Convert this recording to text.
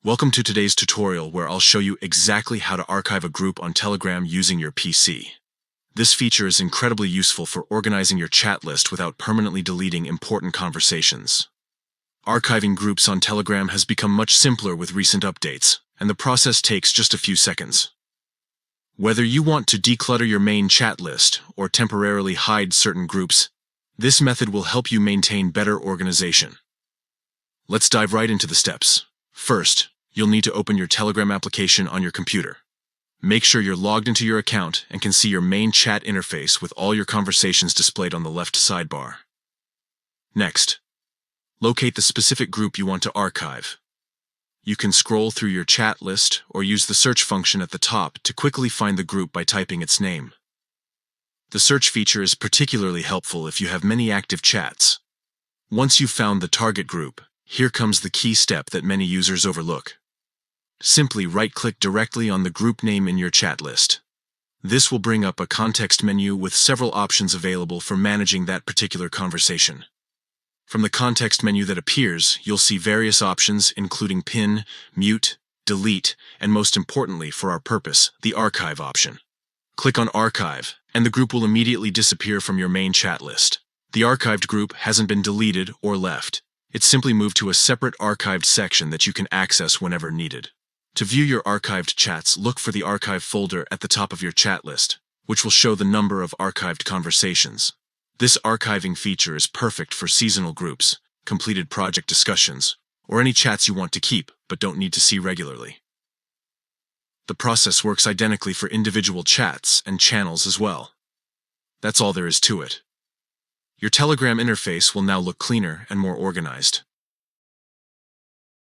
Welcome to today's tutorial where I'll show you exactly how to archive a group on Telegram using your PC. This feature is incredibly useful for organizing your chat list without permanently deleting important conversations. Archiving groups on Telegram has become much simpler with recent updates, and the process takes just a few seconds. Whether you want to declutter your main chat list or temporarily hide certain groups, this method will help you maintain better organization. Let's dive right into the steps. First, you'll need to open your Telegram application on your computer. Make sure you're logged into your account and can see your main chat interface with all your conversations displayed on the left sidebar. Next, locate the specific group you want to archive. You can scroll through your chat list or use the search function at the top to quickly find the group by typing its name. The search feature is particularly helpful if you have many active chats. Once you've found the target group, here comes the key step that many users overlook. Simply right-click directly on the group name in your chat list. This will bring up a context menu with several options available for managing that particular conversation. From the context menu that appears, you'll see various options including pin, mute, delete, and most importantly for our purpose, the archive option. Click on Archive, and the group will immediately disappear from your main chat list. The archived group hasn't been deleted or left. It's simply moved to a separate archived section that you can access whenever needed. To view your archived chats, look for the archive folder at the top of your chat list, which will show the number of archived conversations. This archiving feature is perfect for seasonal groups, completed project discussions, or any chats you want to keep but don't need to see regularly. The process works identically for individual chats and channels as well. That's all there is to it. Your Telegram interface will now look cleaner and more organized.